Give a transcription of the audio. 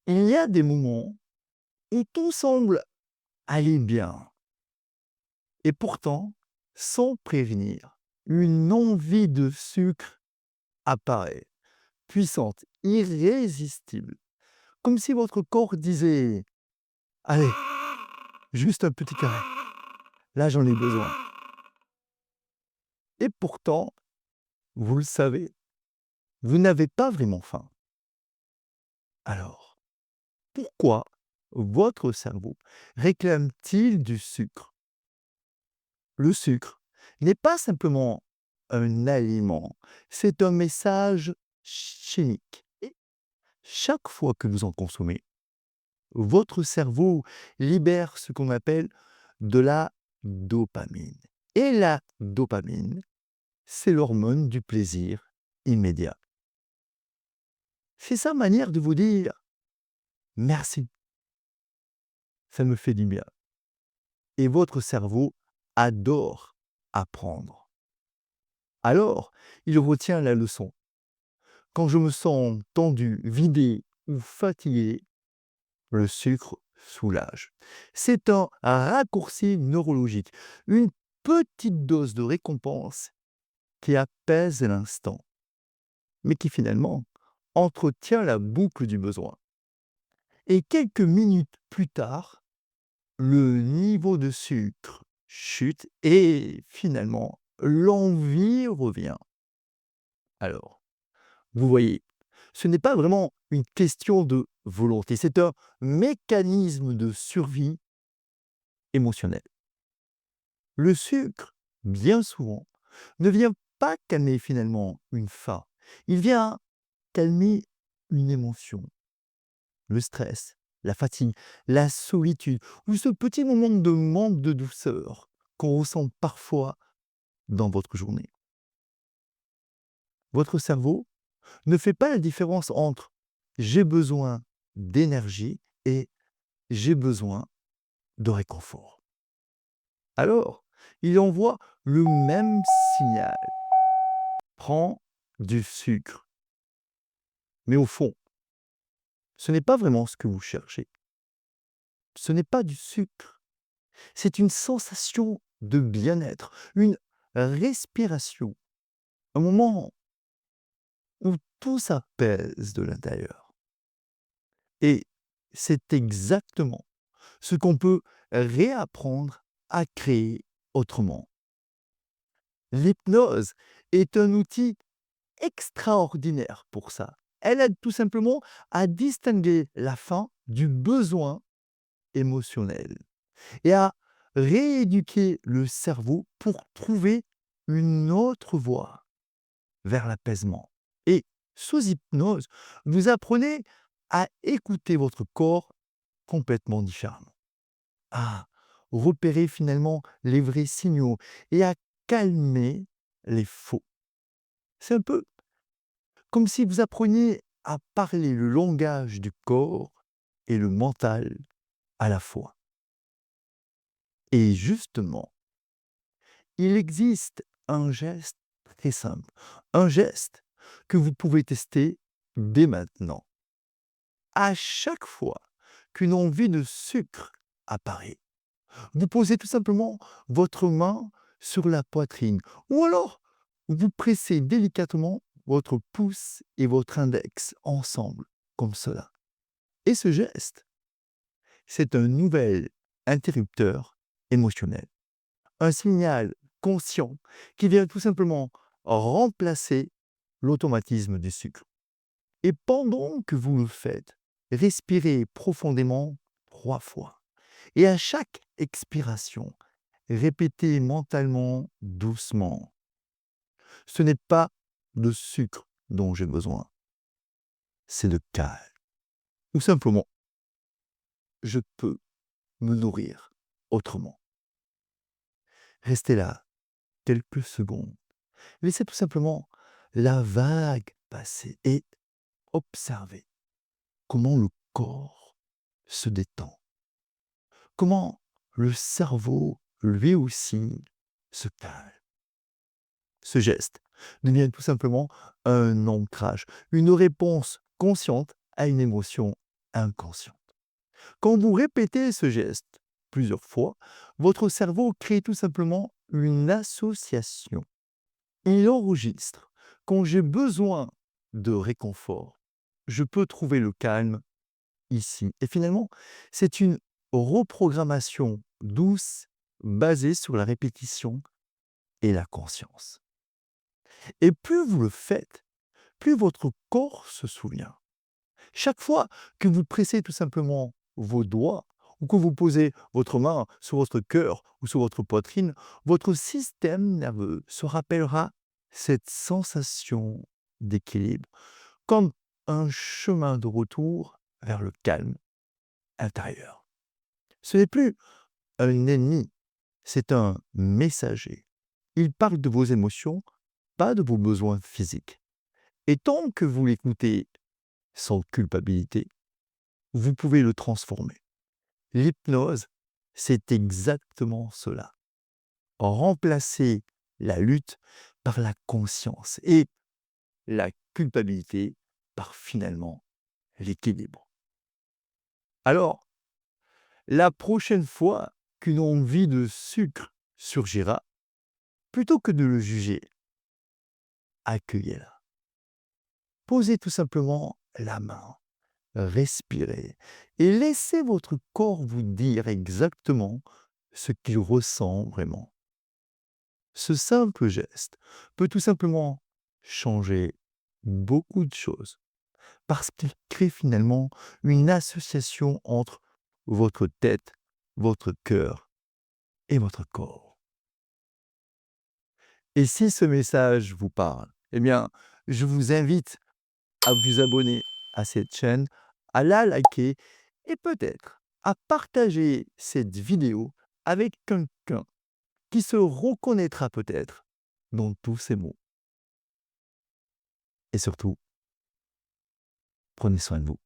Il y a des moments où tout semble aller bien et pourtant, sans prévenir, une envie de sucre apparaît, puissante, irrésistible, comme si votre corps disait: «Allez, juste un petit carré, là j'en ai besoin». Et pourtant, vous le savez, vous n'avez pas vraiment faim. Alors, pourquoi votre cerveau réclame-t-il du sucre? Le sucre n'est pas simplement un aliment, c'est un message chimique. Et chaque fois que vous en consommez, votre cerveau libère ce qu'on appelle de la dopamine. Et la dopamine, c'est l'hormone du plaisir immédiat. C'est sa manière de vous dire: «Merci, ça me fait du bien». Et votre cerveau adore apprendre. Alors, il retient la leçon. Quand je me sens tendu, vidé ou fatigué, le sucre soulage. C'est un raccourci neurologique, une petite dose de récompense qui apaise l'instant, mais qui finalement entretient la boucle du besoin. Et quelques minutes plus tard, le niveau de sucre chute et finalement l'envie revient. Alors, vous voyez, ce n'est pas vraiment une question de volonté, c'est un mécanisme de survie émotionnelle. Le sucre, bien souvent, ne vient pas calmer finalement une faim, il vient calmer une émotion, le stress, la fatigue, la solitude ou ce petit moment de manque de douceur qu'on ressent parfois dans votre journée. Votre cerveau ne fait pas la différence entre j'ai besoin d'énergie et j'ai besoin de réconfort. Alors, il envoie le même signal, prends du sucre. Mais au fond, ce n'est pas vraiment ce que vous cherchez. Ce n'est pas du sucre, c'est une sensation de bien-être, une respiration, un moment où tout s'apaise de l'intérieur. Et c'est exactement ce qu'on peut réapprendre à créer autrement. L'hypnose est un outil extraordinaire pour ça. Elle aide tout simplement à distinguer la faim du besoin émotionnel et à rééduquer le cerveau pour trouver une autre voie vers l'apaisement. Et sous hypnose, vous apprenez à écouter votre corps complètement différemment, à repérer finalement les vrais signaux et à calmer les faux. C'est un peu comme si vous appreniez à parler le langage du corps et le mental à la fois. Et justement, il existe un geste très simple, un geste que vous pouvez tester dès maintenant. À chaque fois qu'une envie de sucre apparaît, vous posez tout simplement votre main sur la poitrine ou alors vous pressez délicatement votre pouce et votre index ensemble, comme cela. Et ce geste, c'est un nouvel interrupteur émotionnel, un signal conscient qui vient tout simplement remplacer l'automatisme du sucre. Et pendant que vous le faites, respirez profondément 3 fois. Et à chaque expiration, répétez mentalement, doucement: «Ce n'est pas de sucre dont j'ai besoin, c'est de calme». Ou simplement: «Je peux me nourrir autrement». Restez là quelques secondes. Laissez tout simplement la vague passer et observez comment le corps se détend, comment le cerveau, lui aussi, se calme. Ce geste devient tout simplement un ancrage, une réponse consciente à une émotion inconsciente. Quand vous répétez ce geste plusieurs fois, votre cerveau crée tout simplement une association. Il enregistre. Quand j'ai besoin de réconfort, je peux trouver le calme ici. Et finalement, c'est une reprogrammation douce basée sur la répétition et la conscience. Et plus vous le faites, plus votre corps se souvient. Chaque fois que vous pressez tout simplement vos doigts ou que vous posez votre main sur votre cœur ou sur votre poitrine, votre système nerveux se rappellera cette sensation d'équilibre comme un chemin de retour vers le calme intérieur. Ce n'est plus un ennemi, c'est un messager. Il parle de vos émotions, pas de vos besoins physiques. Et tant que vous l'écoutez sans culpabilité, vous pouvez le transformer. L'hypnose, c'est exactement cela. Remplacer la lutte par la conscience et la culpabilité par finalement l'équilibre. Alors, la prochaine fois qu'une envie de sucre surgira, plutôt que de le juger, accueillez-la. Posez tout simplement la main, respirez et laissez votre corps vous dire exactement ce qu'il ressent vraiment. Ce simple geste peut tout simplement changer beaucoup de choses parce qu'il crée finalement une association entre votre tête, votre cœur et votre corps. Et si ce message vous parle, eh bien, je vous invite à vous abonner à cette chaîne, à la liker et peut-être à partager cette vidéo avec quelqu'un qui se reconnaîtra peut-être dans tous ces mots. Et surtout, prenez soin de vous.